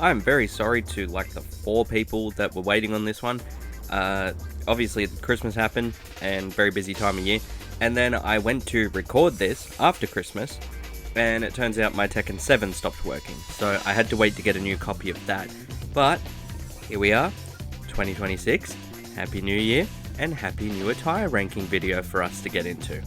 I'm very sorry to like the 4 people that were waiting on this one. Obviously Christmas happened and very busy time of year. And then I went to record this after Christmas and it turns out my Tekken 7 stopped working. So I had to wait to get a new copy of that. But here we are, 2026. Happy New Year and happy new attire ranking video for us to get into.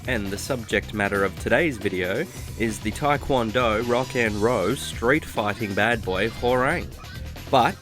And the subject matter of today's video is the Taekwondo rock and roll street fighting bad boy Hwoarang. But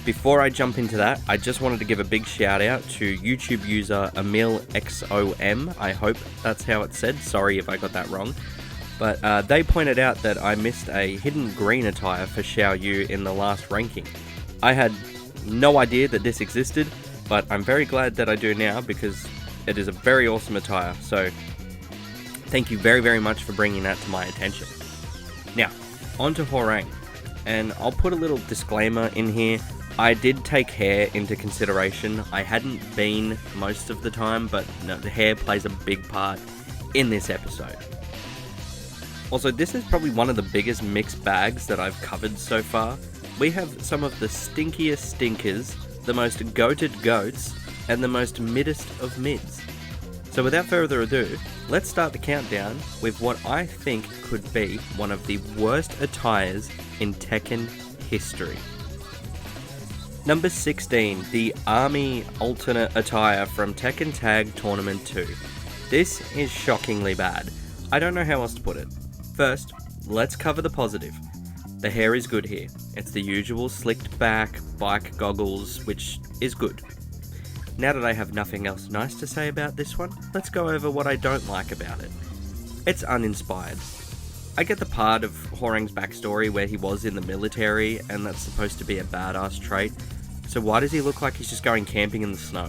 before I jump into that, I just wanted to give a big shout out to YouTube user EmilXOM. I hope that's how it's said, sorry if I got that wrong. But they pointed out that I missed a hidden green attire for Xiao Yu in the last ranking. I had no idea that this existed, but I'm very glad that I do now because it is a very awesome attire. So thank you very, very much for bringing that to my attention. Now, on to Hwoarang. And I'll put a little disclaimer in here. I did take hair into consideration. I hadn't been most of the time, but no, the hair plays a big part in this episode. Also, this is probably one of the biggest mixed bags that I've covered so far. We have some of the stinkiest stinkers, the most goated goats, and the most middest of mids. So without further ado, let's start the countdown with what I think could be one of the worst attires in Tekken history. Number 16, the Army alternate attire from Tekken Tag Tournament 2. This is shockingly bad. I don't know how else to put it. First, let's cover the positive. The hair is good here. It's the usual slicked back, bike goggles, which is good. Now that I have nothing else nice to say about this one, let's go over what I don't like about it. It's uninspired. I get the part of Hwoarang's backstory where he was in the military and that's supposed to be a badass trait, so why does he look like he's just going camping in the snow?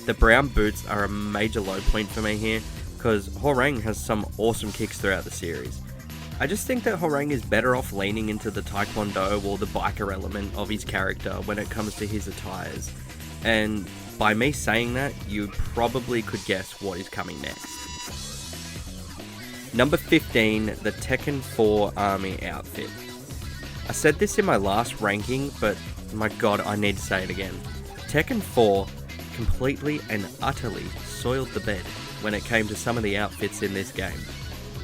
The brown boots are a major low point for me here, because Hwoarang has some awesome kicks throughout the series. I just think that Hwoarang is better off leaning into the taekwondo or the biker element of his character when it comes to his attires. And by me saying that, you probably could guess what is coming next. Number 15, the Tekken 4 Army outfit. I said this in my last ranking, but my god, I need to say it again. Tekken 4 completely and utterly soiled the bed when it came to some of the outfits in this game.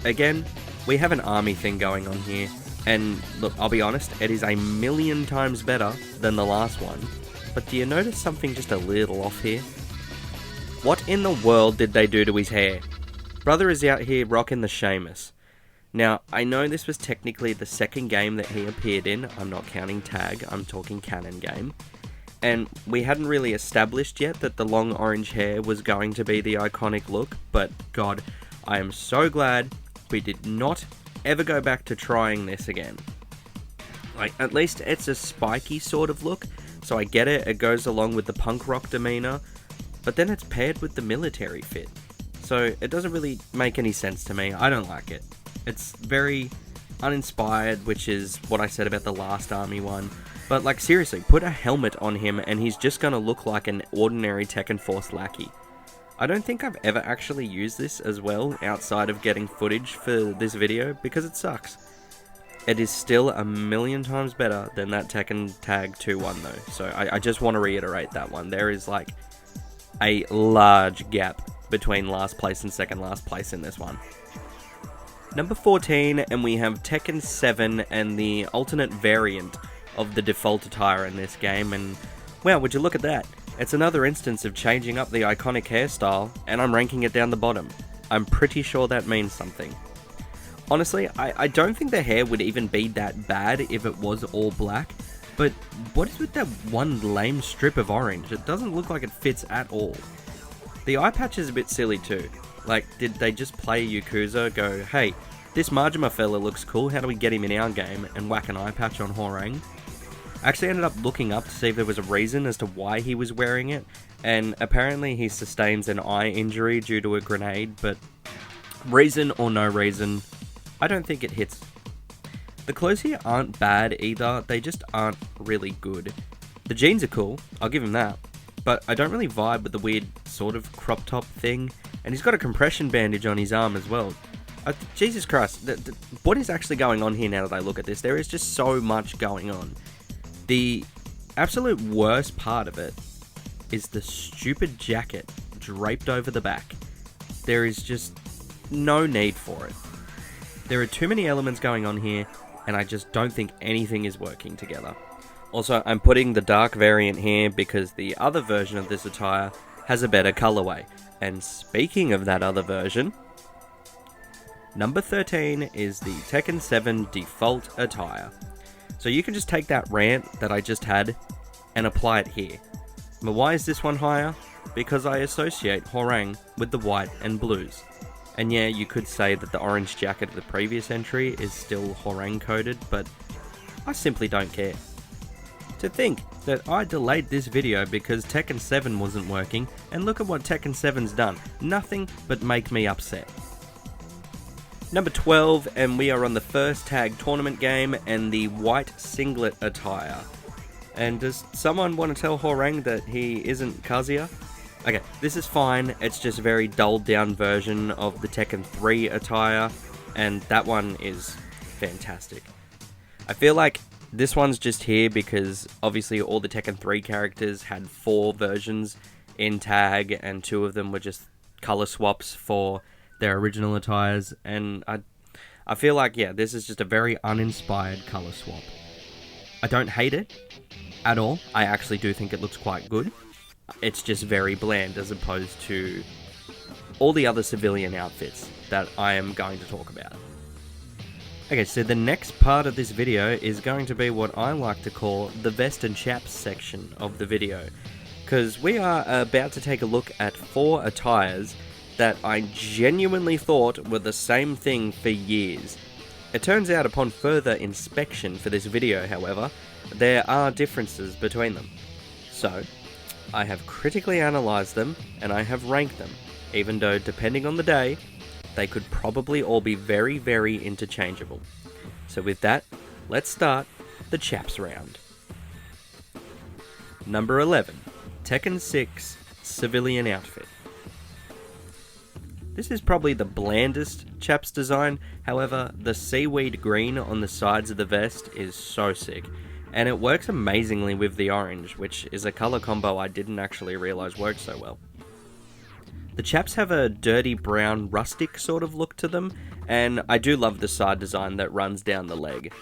Again, we have an army thing going on here, and look, I'll be honest, it is a million times better than the last one. But do you notice something just a little off here? What in the world did they do to his hair? Brother is out here rocking the Sheamus. Now, I know this was technically the second game that he appeared in. I'm not counting Tag, I'm talking canon game. And we hadn't really established yet that the long orange hair was going to be the iconic look, but god, I am so glad we did not ever go back to trying this again. Like, at least it's a spiky sort of look, so I get it, it goes along with the punk rock demeanor, but then it's paired with the military fit. So it doesn't really make any sense to me. I don't like it. It's very uninspired, which is what I said about the last army one. But like seriously, put a helmet on him and he's just gonna look like an ordinary Tekken Force lackey. I don't think I've ever actually used this as well outside of getting footage for this video because it sucks. It is still a million times better than that Tekken Tag 2 one though, so I just want to reiterate that one. There is like a large gap between last place and second last place in this one. Number 14, and we have Tekken 7 and the alternate variant of the default attire in this game, and wow, would you look at that? It's another instance of changing up the iconic hairstyle, and I'm ranking it down the bottom. I'm pretty sure that means something. Honestly, I don't think the hair would even be that bad if it was all black, but what is with that one lame strip of orange? It doesn't look like it fits at all. The eye patch is a bit silly too. Like, did they just play Yakuza, go, hey, this Majima fella looks cool, how do we get him in our game, and whack an eye patch on Hwoarang? I actually ended up looking up to see if there was a reason as to why he was wearing it, and apparently he sustains an eye injury due to a grenade, but reason or no reason, I don't think it hits. The clothes here aren't bad either, they just aren't really good. The jeans are cool, I'll give him that, but I don't really vibe with the weird sort of crop top thing, and he's got a compression bandage on his arm as well. Jesus Christ, what is actually going on here now that I look at this? There is just so much going on. The absolute worst part of it is the stupid jacket draped over the back. There is just no need for it. There are too many elements going on here, and I just don't think anything is working together. Also, I'm putting the dark variant here because the other version of this attire has a better colorway. And speaking of that other version, number 13 is the Tekken 7 default attire. So you can just take that rant that I just had and apply it here. But why is this one higher? Because I associate Hwoarang with the white and blues. And yeah, you could say that the orange jacket of the previous entry is still Hwoarang coded, but I simply don't care. To think that I delayed this video because Tekken 7 wasn't working, and look at what Tekken 7's done. Nothing but make me upset. Number 12, and we are on the first tag tournament game and the white singlet attire. And does someone want to tell Hwoarang that he isn't Kazuya? Okay, this is fine, it's just a very dulled down version of the Tekken 3 attire, and that one is fantastic. I feel like this one's just here because obviously all the Tekken 3 characters had 4 versions in tag, and 2 of them were just color swaps for their original attires, and I feel like, yeah, this is just a very uninspired color swap. I don't hate it at all. I actually do think it looks quite good. It's just very bland as opposed to all the other civilian outfits that I am going to talk about. Okay, so the next part of this video is going to be what I like to call the vest and chaps section of the video, because we are about to take a look at 4 attires that I genuinely thought were the same thing for years. It turns out upon further inspection for this video, however, there are differences between them. So, I have critically analysed them, and I have ranked them, even though depending on the day, they could probably all be very, very interchangeable. So with that, let's start the chaps round. Number 11, Tekken 6 Civilian Outfit. This is probably the blandest chaps design, however, the seaweed green on the sides of the vest is so sick. And it works amazingly with the orange, which is a colour combo I didn't actually realise worked so well. The chaps have a dirty brown rustic sort of look to them, and I do love the side design that runs down the leg.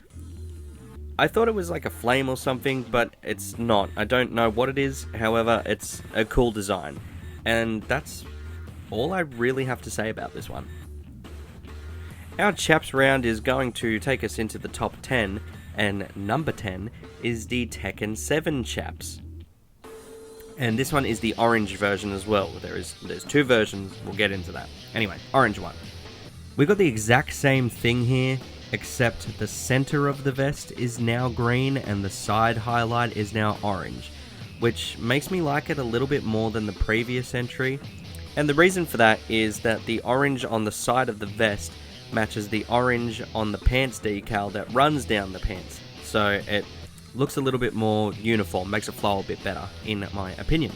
I thought it was like a flame or something, but it's not. I don't know what it is, however, it's a cool design. And that's all I really have to say about this one. Our chaps round is going to take us into the top 10, and number 10 is the Tekken 7 chaps. And this one is the orange version as well. There's 2 versions, we'll get into that. Anyway, orange one. We got the exact same thing here, except the center of the vest is now green and the side highlight is now orange, which makes me like it a little bit more than the previous entry. And the reason for that is that the orange on the side of the vest matches the orange on the pants decal that runs down the pants. So it looks a little bit more uniform, makes it flow a bit better, in my opinion.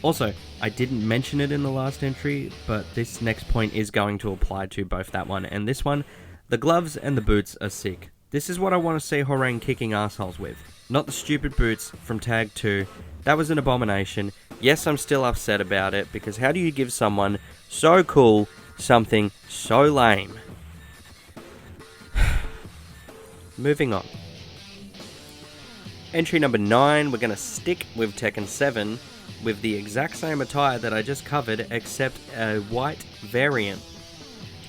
Also, I didn't mention it in the last entry, but this next point is going to apply to both that one and this one. The gloves and the boots are sick. This is what I want to see Hwoarang kicking assholes with. Not the stupid boots from Tag 2. That was an abomination. Yes, I'm still upset about it, because how do you give someone so cool something so lame? Moving on. Entry number 9, we're going to stick with Tekken 7 with the exact same attire that I just covered, except a white variant.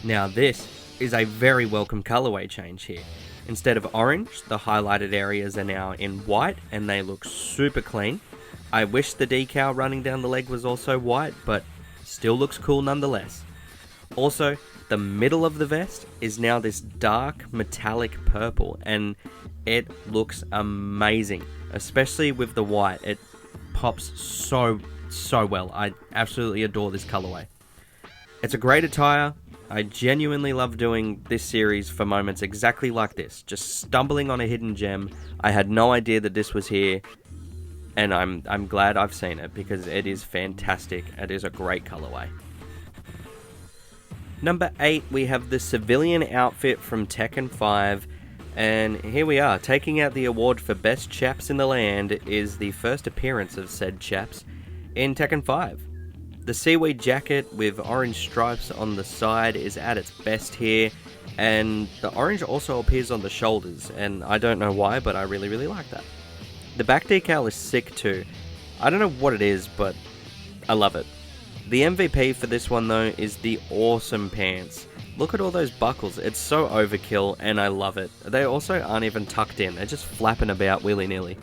Now this is a very welcome colorway change here. Instead of orange, the highlighted areas are now in white and they look super clean. I wish the decal running down the leg was also white, but still looks cool nonetheless. Also, the middle of the vest is now this dark metallic purple, and it looks amazing, especially with the white. It pops so well. I absolutely adore this colorway. It's a great attire. I genuinely love doing this series for moments exactly like this, just stumbling on a hidden gem. I had no idea that this was here, and I'm glad I've seen it because it is fantastic. It is a great colorway. Number 8, we have the civilian outfit from Tekken 5. And here we are, taking out the award for best chaps in the land is the first appearance of said chaps in Tekken 5. The seaweed jacket with orange stripes on the side is at its best here, and the orange also appears on the shoulders, and I don't know why, but I really like that. The back decal is sick too. I don't know what it is, but I love it. The MVP for this one though is the awesome pants. Look at all those buckles, it's so overkill and I love it. They also aren't even tucked in, they're just flapping about willy-nilly.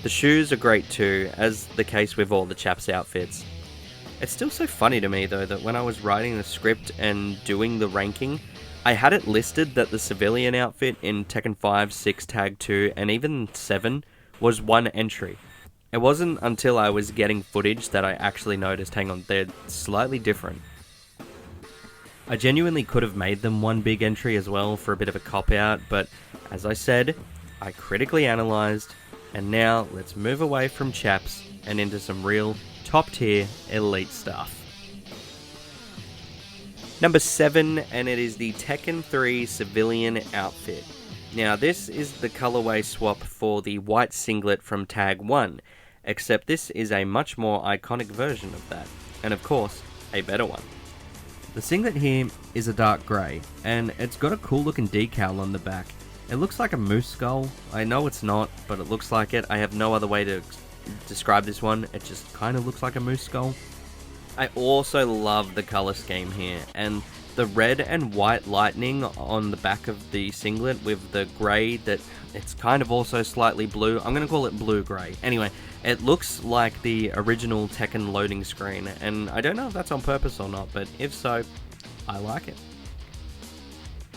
The shoes are great too, as the case with all the chaps outfits. It's still so funny to me though that when I was writing the script and doing the ranking, I had it listed that the civilian outfit in Tekken 5, 6, Tag 2 and even 7 was one entry. It wasn't until I was getting footage that I actually noticed, hang on, they're slightly different. I genuinely could have made them one big entry as well for a bit of a cop-out, but as I said, I critically analysed, and now let's move away from chaps and into some real top-tier elite stuff. Number 7, and it is the Tekken 3 civilian outfit. Now this is the colorway swap for the white singlet from Tag 1, except this is a much more iconic version of that, and of course, a better one. The singlet here is a dark grey, and it's got a cool looking decal on the back. It looks like a moose skull. I know it's not, but it looks like it. I have no other way to describe this one. It just kind of looks like a moose skull. I also love the colour scheme here, and the red and white lightning on the back of the singlet with the grey that it's kind of also slightly blue. I'm going to call it blue-grey. Anyway, it looks like the original Tekken loading screen, and I don't know if that's on purpose or not, but if so, I like it.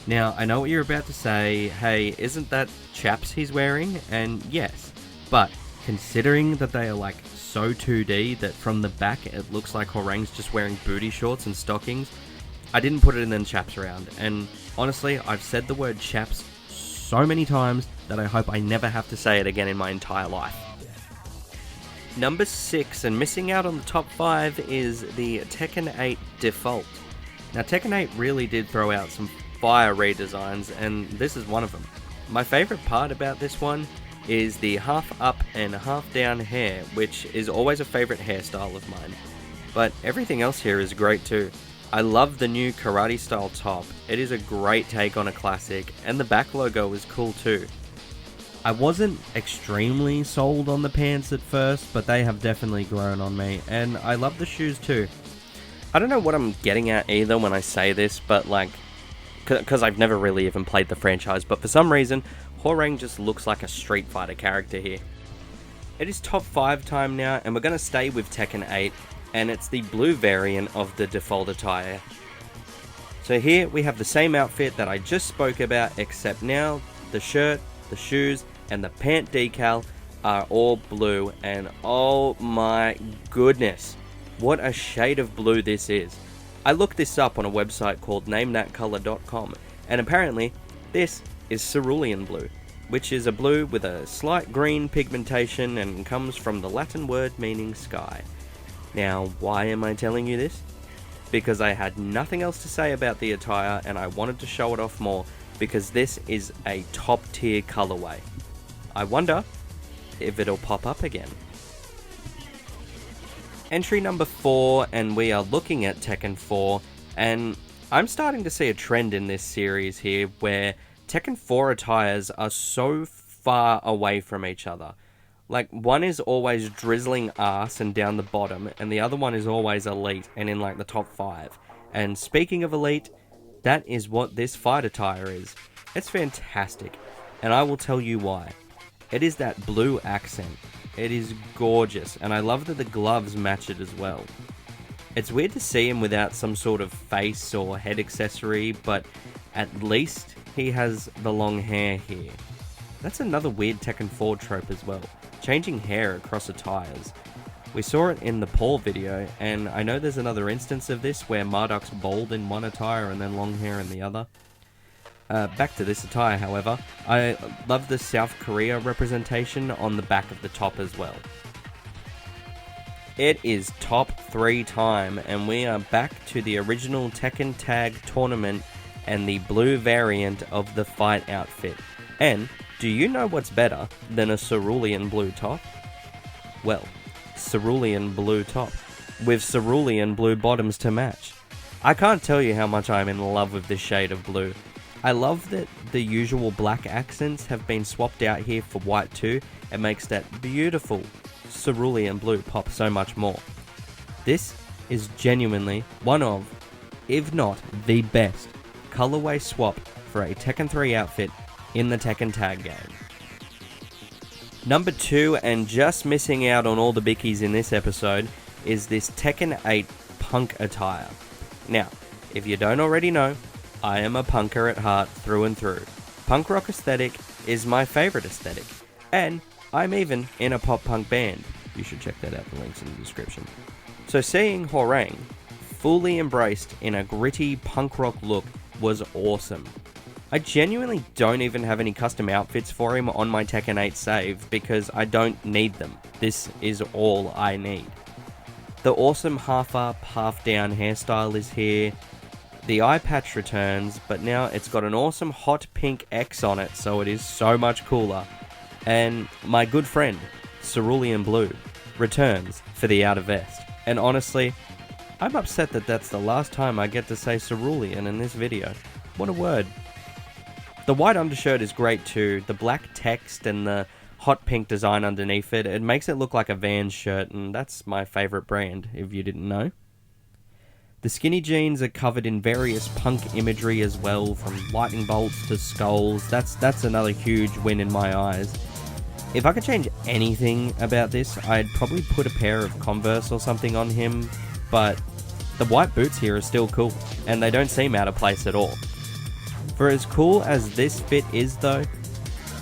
Now, I know what you're about to say, hey, isn't that chaps he's wearing? And yes, but considering that they are like so 2D that from the back it looks like Hwoarang's just wearing booty shorts and stockings, I didn't put it in the chaps round, and honestly, I've said the word chaps so many times that I hope I never have to say it again in my entire life. Number 6, and missing out on the top 5, is the Tekken 8 Default. Now Tekken 8 really did throw out some fire redesigns, and this is one of them. My favourite part about this one is the half up and half down hair, which is always a favourite hairstyle of mine. But everything else here is great too. I love the new karate style top, it is a great take on a classic, and the back logo is cool too. I wasn't extremely sold on the pants at first, but they have definitely grown on me, and I love the shoes too. I don't know what I'm getting at either when I say this, but like, because I've never really even played the franchise, but for some reason, Hwoarang just looks like a Street Fighter character here. It is top 5 time now, and we're going to stay with Tekken 8, and it's the blue variant of the default attire. So here we have the same outfit that I just spoke about, except now the shirt, the shoes, and the pant decal are all blue, and oh my goodness, what a shade of blue this is. I looked this up on a website called namethatcolor.com, and apparently this is cerulean blue, which is a blue with a slight green pigmentation and comes from the Latin word meaning sky. Now, why am I telling you this? Because I had nothing else to say about the attire and I wanted to show it off more, because this is a top tier colorway. I wonder if it'll pop up again. Entry number 4, and we are looking at Tekken 4, and I'm starting to see a trend in this series here where Tekken 4 attires are so far away from each other. Like, one is always drizzling ass and down the bottom, and the other one is always elite and in like the top 5. And speaking of elite, that is what this fight attire is. It's fantastic, and I will tell you why. It is that blue accent. It is gorgeous, and I love that the gloves match it as well. It's weird to see him without some sort of face or head accessory, but at least he has the long hair here. That's another weird Tekken 4 trope as well, changing hair across attires. We saw it in the Paul video, and I know there's another instance of this where Marduk's bald in one attire and then long hair in the other. Back to this attire, however, I love the South Korea representation on the back of the top as well. It is top 3 time, and we are back to the original Tekken Tag Tournament and the blue variant of the fight outfit. And do you know what's better than a cerulean blue top? Well, cerulean blue top with cerulean blue bottoms to match. I can't tell you how much I'm in love with this shade of blue. I love that the usual black accents have been swapped out here for white too. It makes that beautiful cerulean blue pop so much more. This is genuinely one of, if not the best, colorway swap for a Tekken 3 outfit in the Tekken Tag game. Number 2, and just missing out on all the bickies in this episode, is this Tekken 8 punk attire. Now, if you don't already know, I am a punker at heart through and through. Punk rock aesthetic is my favourite aesthetic, and I'm even in a pop punk band. You should check that out, the link's in the description. So seeing Hwoarang fully embraced in a gritty punk rock look was awesome. I genuinely don't even have any custom outfits for him on my Tekken 8 save because I don't need them. This is all I need. The awesome half up, half down hairstyle is here. The eye patch returns, but now it's got an awesome hot pink X on it, so it is so much cooler. And my good friend, Cerulean Blue, returns for the outer vest. And honestly, I'm upset that that's the last time I get to say Cerulean in this video. What a word. The white undershirt is great too. The black text and the hot pink design underneath it, it makes it look like a Vans shirt, and that's my favourite brand, if you didn't know. The skinny jeans are covered in various punk imagery as well, from lightning bolts to skulls. That's another huge win in my eyes. If I could change anything about this, I'd probably put a pair of Converse or something on him, but the white boots here are still cool, and they don't seem out of place at all. For as cool as this fit is though,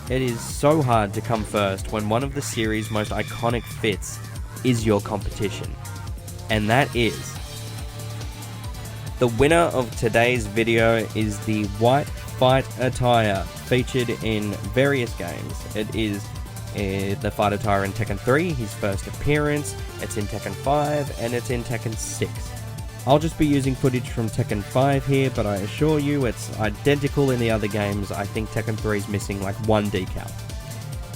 it is so hard to come first when one of the series' most iconic fits is your competition. And that is... the winner of today's video is the white fight attire featured in various games. It is the fight attire in Tekken 3, his first appearance, it's in Tekken 5, and it's in Tekken 6. I'll just be using footage from Tekken 5 here, but I assure you it's identical in the other games. I think Tekken 3 is missing like one decal.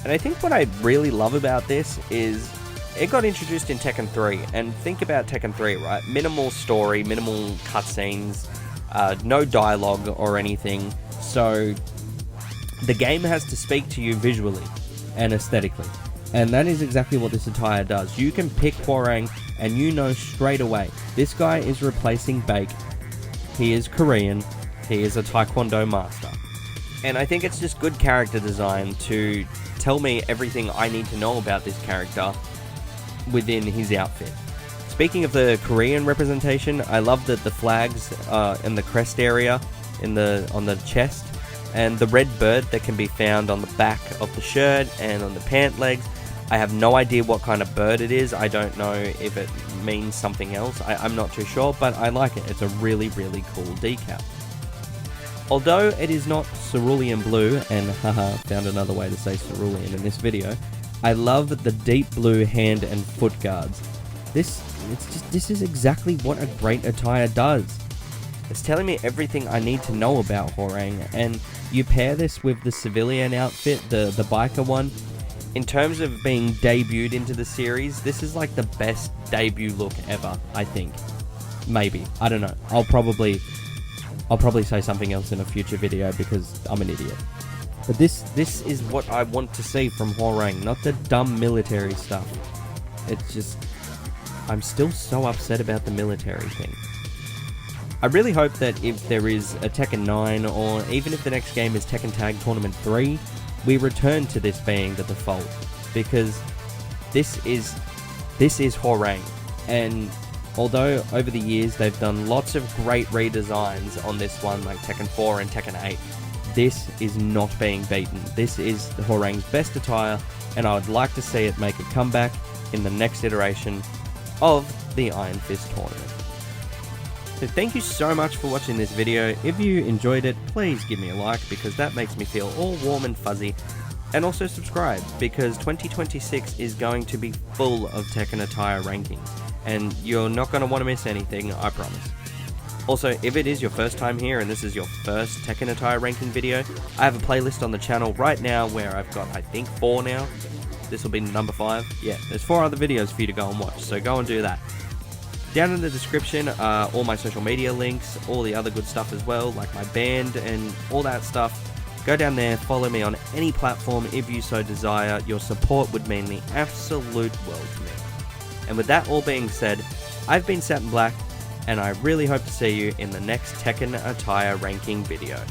And I think what I really love about this is it got introduced in Tekken 3, and think about Tekken 3, right? Minimal story, minimal cutscenes, no dialogue or anything, so the game has to speak to you visually and aesthetically. And that is exactly what this attire does. You can pick Hwoarang and you know straight away, this guy is replacing Bake, he is Korean, he is a Taekwondo master. And I think it's just good character design to tell me everything I need to know about this character within his outfit. Speaking of the Korean representation, I love that the flags are in the crest area, on the chest, and the red bird that can be found on the back of the shirt and on the pant legs. I have no idea what kind of bird it is. I don't know if it means something else. I'm not too sure, but I like it. It's a really, really cool decal. Although it is not cerulean blue, and haha, found another way to say cerulean in this video, I love the deep blue hand and foot guards. This is exactly what a great attire does. It's telling me everything I need to know about Hwoarang, and you pair this with the civilian outfit, the biker one. In terms of being debuted into the series, this is like the best debut look ever, I think. Maybe. I don't know. I'll probably say something else in a future video because I'm an idiot. But this is what I want to see from Hwoarang, not the dumb military stuff. It's just... I'm still so upset about the military thing. I really hope that if there is a Tekken 9, or even if the next game is Tekken Tag Tournament 3, we return to this being the default, because this is Hwoarang, and although over the years they've done lots of great redesigns on this one, like Tekken 4 and Tekken 8, this is not being beaten. This is Hwoarang's best attire, and I would like to see it make a comeback in the next iteration of the Iron Fist tournament. So thank you so much for watching this video. If you enjoyed it, please give me a like, because that makes me feel all warm and fuzzy. And also subscribe, because 2026 is going to be full of Tekken attire rankings, and you're not going to want to miss anything, I promise. Also, if it is your first time here and this is your first Tekken attire ranking video, I have a playlist on the channel right now where I've got, I think, 4 now. This will be number 5. Yeah, there's 4 other videos for you to go and watch, so go and do that. Down in the description are all my social media links, all the other good stuff as well, like my band and all that stuff. Go down there, follow me on any platform if you so desire. Your support would mean the absolute world to me. And with that all being said, I've been Satin Black, and I really hope to see you in the next Tekken attire ranking video.